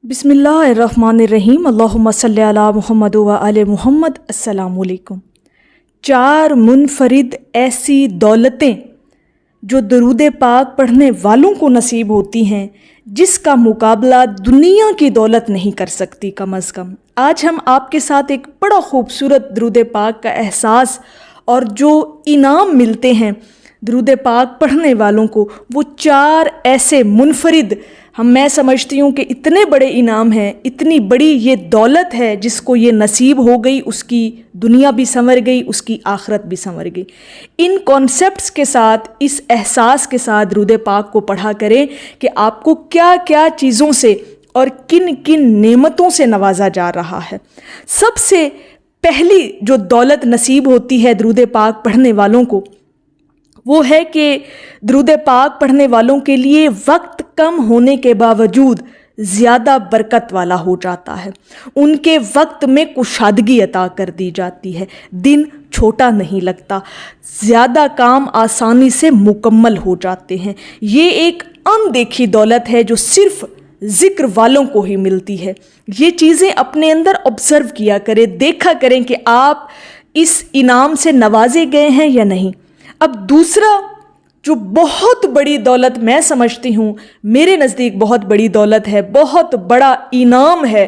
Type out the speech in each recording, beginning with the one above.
بسم اللہ الرحمن الرحیم، اللہم صلی علی محمد و آل محمد۔ السلام علیکم۔ 4 منفرد ایسی دولتیں جو درود پاک پڑھنے والوں کو نصیب ہوتی ہیں جس کا مقابلہ دنیا کی دولت نہیں کر سکتی کم از کم۔ آج ہم آپ کے ساتھ ایک بڑا خوبصورت درود پاک کا احساس اور جو انعام ملتے ہیں درود پاک پڑھنے والوں کو، وہ 4 ایسے منفرد، میں سمجھتی ہوں کہ اتنے بڑے انعام ہیں، اتنی بڑی یہ دولت ہے جس کو یہ نصیب ہو گئی، اس کی دنیا بھی سنور گئی، اس کی آخرت بھی سنور گئی۔ ان کانسیپٹس کے ساتھ، اس احساس کے ساتھ درود پاک کو پڑھا کریں کہ آپ کو کیا کیا چیزوں سے اور کن کن نعمتوں سے نوازا جا رہا ہے۔ سب سے پہلی جو دولت نصیب ہوتی ہے درود پاک پڑھنے والوں کو، وہ ہے کہ درود پاک پڑھنے والوں کے لیے وقت کم ہونے کے باوجود زیادہ برکت والا ہو جاتا ہے۔ ان کے وقت میں کشادگی عطا کر دی جاتی ہے، دن چھوٹا نہیں لگتا، زیادہ کام آسانی سے مکمل ہو جاتے ہیں۔ یہ ایک اندیکھی دولت ہے جو صرف ذکر والوں کو ہی ملتی ہے۔ یہ چیزیں اپنے اندر آبزرو کیا کریں، دیکھا کریں کہ آپ اس انعام سے نوازے گئے ہیں یا نہیں۔ اب دوسرا جو بہت بڑی دولت میں سمجھتی ہوں، میرے نزدیک بہت بڑی دولت ہے، بہت بڑا انعام ہے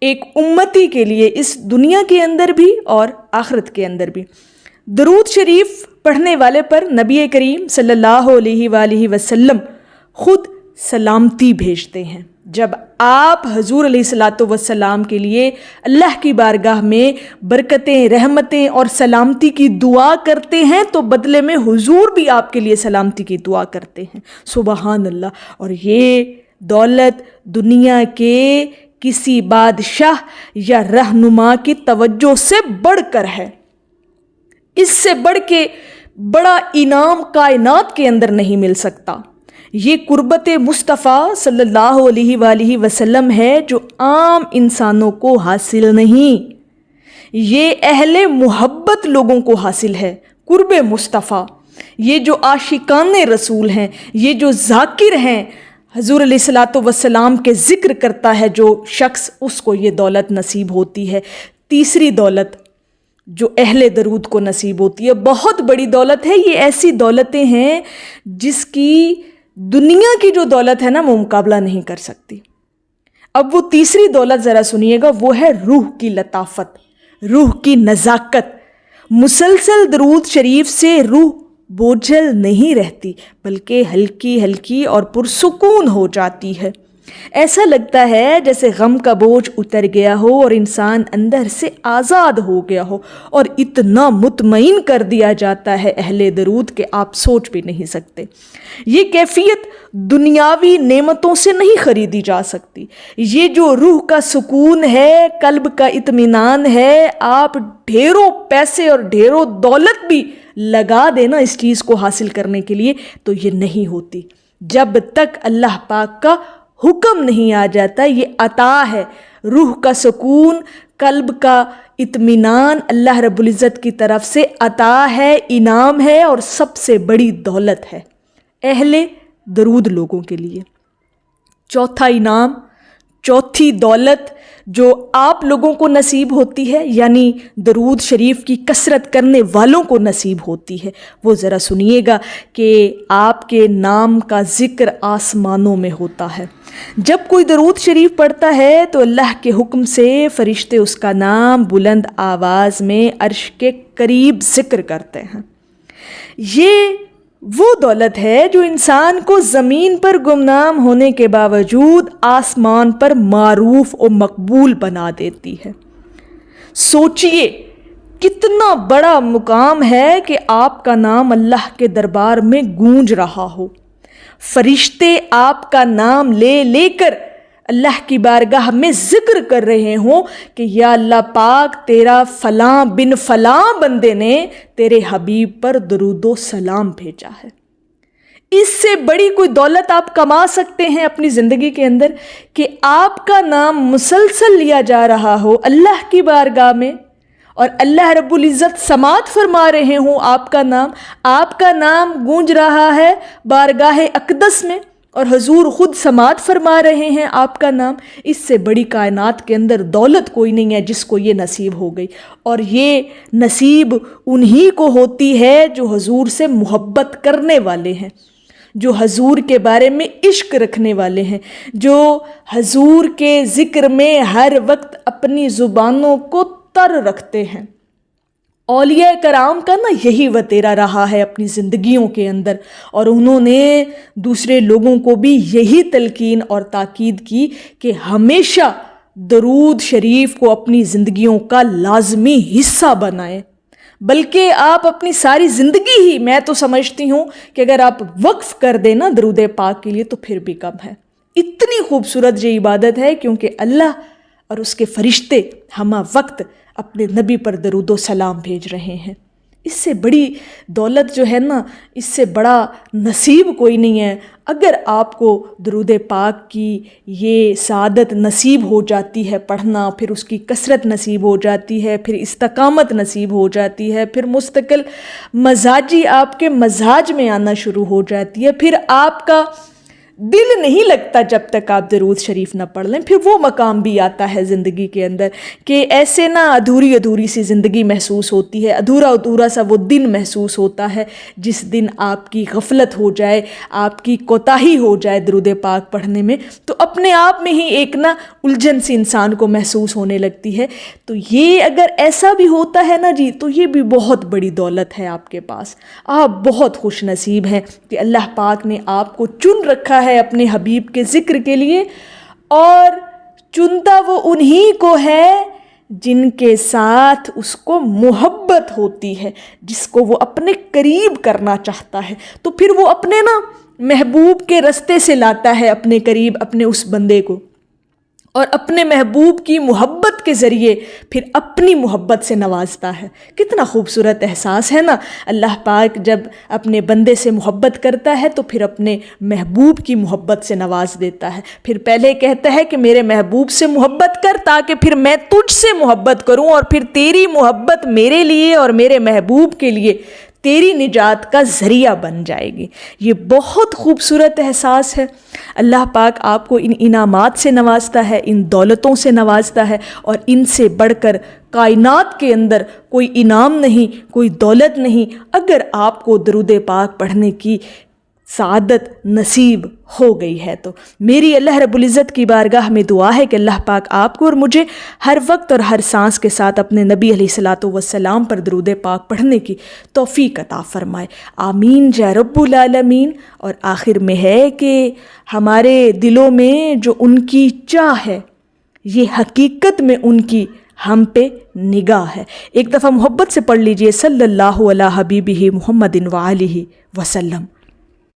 ایک امتی کے لیے، اس دنیا کے اندر بھی اور آخرت کے اندر بھی۔ درود شریف پڑھنے والے پر نبی کریم صلی اللہ علیہ وآلہ وسلم خود سلامتی بھیجتے ہیں۔ جب آپ حضور علیہ الصلوۃ والسلام کے لیے اللہ کی بارگاہ میں برکتیں، رحمتیں اور سلامتی کی دعا کرتے ہیں تو بدلے میں حضور بھی آپ کے لیے سلامتی کی دعا کرتے ہیں۔ سبحان اللہ۔ اور یہ دولت دنیا کے کسی بادشاہ یا رہنما کی توجہ سے بڑھ کر ہے۔ اس سے بڑھ کے بڑا انعام کائنات کے اندر نہیں مل سکتا۔ یہ قربت مصطفیٰ صلی اللہ علیہ وآلہ وسلم ہے جو عام انسانوں کو حاصل نہیں، یہ اہل محبت لوگوں کو حاصل ہے۔ قرب مصطفیٰ، یہ جو عاشقان رسول ہیں، یہ جو ذاکر ہیں، حضور علیہ الصلوۃ والسلام کے ذکر کرتا ہے جو شخص، اس کو یہ دولت نصیب ہوتی ہے۔ تیسری دولت جو اہل درود کو نصیب ہوتی ہے، بہت بڑی دولت ہے۔ یہ ایسی دولتیں ہیں جس کی دنیا کی جو دولت ہے نا، وہ مقابلہ نہیں کر سکتی۔ اب وہ تیسری دولت ذرا سنیے گا، وہ ہے روح کی لطافت، روح کی نزاکت۔ مسلسل درود شریف سے روح بوجھل نہیں رہتی، بلکہ ہلکی ہلکی اور پرسکون ہو جاتی ہے۔ ایسا لگتا ہے جیسے غم کا بوجھ اتر گیا ہو اور انسان اندر سے آزاد ہو گیا ہو، اور اتنا مطمئن کر دیا جاتا ہے اہل درود کہ آپ سوچ بھی نہیں سکتے۔ یہ کیفیت دنیاوی نعمتوں سے نہیں خریدی جا سکتی۔ یہ جو روح کا سکون ہے، قلب کا اطمینان ہے، آپ ڈھیروں پیسے اور ڈھیروں دولت بھی لگا دینا اس چیز کو حاصل کرنے کے لیے تو یہ نہیں ہوتی جب تک اللہ پاک کا حکم نہیں آ جاتا۔ یہ عطا ہے، روح کا سکون، قلب کا اطمینان اللہ رب العزت کی طرف سے عطا ہے، انعام ہے، اور سب سے بڑی دولت ہے اہل درود لوگوں کے لیے۔ چوتھا انعام، چوتھی دولت جو آپ لوگوں کو نصیب ہوتی ہے، یعنی درود شریف کی کثرت کرنے والوں کو نصیب ہوتی ہے، وہ ذرا سنیے گا کہ آپ کے نام کا ذکر آسمانوں میں ہوتا ہے۔ جب کوئی درود شریف پڑھتا ہے تو اللہ کے حکم سے فرشتے اس کا نام بلند آواز میں عرش کے قریب ذکر کرتے ہیں۔ یہ وہ دولت ہے جو انسان کو زمین پر گمنام ہونے کے باوجود آسمان پر معروف و مقبول بنا دیتی ہے۔ سوچئے کتنا بڑا مقام ہے کہ آپ کا نام اللہ کے دربار میں گونج رہا ہو، فرشتے آپ کا نام لے لے کر اللہ کی بارگاہ میں ذکر کر رہے ہوں کہ یا اللہ پاک، تیرا فلاں بن فلاں بندے نے تیرے حبیب پر درود و سلام بھیجا ہے۔ اس سے بڑی کوئی دولت آپ کما سکتے ہیں اپنی زندگی کے اندر کہ آپ کا نام مسلسل لیا جا رہا ہو اللہ کی بارگاہ میں، اور اللہ رب العزت سماعت فرما رہے ہوں آپ کا نام گونج رہا ہے بارگاہ اقدس میں، اور حضور خود سماعت فرما رہے ہیں آپ کا نام، اس سے بڑی کائنات کے اندر دولت کوئی نہیں ہے جس کو یہ نصیب ہو گئی۔ اور یہ نصیب انہی کو ہوتی ہے جو حضور سے محبت کرنے والے ہیں، جو حضور کے بارے میں عشق رکھنے والے ہیں، جو حضور کے ذکر میں ہر وقت اپنی زبانوں کو تر رکھتے ہیں۔ اولیاء کرام کا نا یہی وتیرہ رہا ہے اپنی زندگیوں کے اندر، اور انہوں نے دوسرے لوگوں کو بھی یہی تلقین اور تاکید کی کہ ہمیشہ درود شریف کو اپنی زندگیوں کا لازمی حصہ بنائیں، بلکہ آپ اپنی ساری زندگی ہی، میں تو سمجھتی ہوں کہ اگر آپ وقف کر دیں نا درود پاک کے لیے تو پھر بھی کم ہے۔ اتنی خوبصورت یہ عبادت ہے، کیونکہ اللہ اور اس کے فرشتے ہمہ وقت اپنے نبی پر درود و سلام بھیج رہے ہیں۔ اس سے بڑی دولت جو ہے نا، اس سے بڑا نصیب کوئی نہیں ہے۔ اگر آپ کو درود پاک کی یہ سعادت نصیب ہو جاتی ہے پڑھنا، پھر اس کی کثرت نصیب ہو جاتی ہے، پھر استقامت نصیب ہو جاتی ہے، پھر مستقل مزاجی آپ کے مزاج میں آنا شروع ہو جاتی ہے، پھر آپ کا دل نہیں لگتا جب تک آپ درود شریف نہ پڑھ لیں، پھر وہ مقام بھی آتا ہے زندگی کے اندر کہ ایسے نہ ادھوری ادھوری سی زندگی محسوس ہوتی ہے، ادھورا ادھورا سا وہ دن محسوس ہوتا ہے جس دن آپ کی غفلت ہو جائے، آپ کی کوتاہی ہو جائے درود پاک پڑھنے میں، تو اپنے آپ میں ہی ایک نا الجھن سی انسان کو محسوس ہونے لگتی ہے۔ تو یہ اگر ایسا بھی ہوتا ہے نا جی، تو یہ بھی بہت بڑی دولت ہے آپ کے پاس۔ آپ بہت خوش نصیب ہیں کہ اللہ پاک نے آپ کو چن رکھا ہے اپنے حبیب کے ذکر کے لیے، اور چنتا وہ انہی کو ہے جن کے ساتھ اس کو محبت ہوتی ہے، جس کو وہ اپنے قریب کرنا چاہتا ہے، تو پھر وہ اپنے نا محبوب کے رستے سے لاتا ہے اپنے قریب اپنے اس بندے کو، اور اپنے محبوب کی محبت کے ذریعے پھر اپنی محبت سے نوازتا ہے۔ کتنا خوبصورت احساس ہے نا، اللہ پاک جب اپنے بندے سے محبت کرتا ہے تو پھر اپنے محبوب کی محبت سے نواز دیتا ہے۔ پھر پہلے کہتا ہے کہ میرے محبوب سے محبت کر تاکہ پھر میں تجھ سے محبت کروں، اور پھر تیری محبت میرے لیے اور میرے محبوب کے لیے تیری نجات کا ذریعہ بن جائے گی۔ یہ بہت خوبصورت احساس ہے۔ اللہ پاک آپ کو ان انعامات سے نوازتا ہے، ان دولتوں سے نوازتا ہے، اور ان سے بڑھ کر کائنات کے اندر کوئی انعام نہیں، کوئی دولت نہیں اگر آپ کو درود پاک پڑھنے کی سعادت نصیب ہو گئی ہے تو۔ میری اللہ رب العزت کی بارگاہ میں دعا ہے کہ اللہ پاک آپ کو اور مجھے ہر وقت اور ہر سانس کے ساتھ اپنے نبی علیہ الصلاۃ والسلام پر درود پاک پڑھنے کی توفیق عطا فرمائے، آمین یا رب العالمین۔ اور آخر میں ہے کہ ہمارے دلوں میں جو ان کی چاہ ہے، یہ حقیقت میں ان کی ہم پہ نگاہ ہے۔ ایک دفعہ محبت سے پڑھ لیجئے صلی اللہ علیہ حبیبہ محمد وآلہ وسلم۔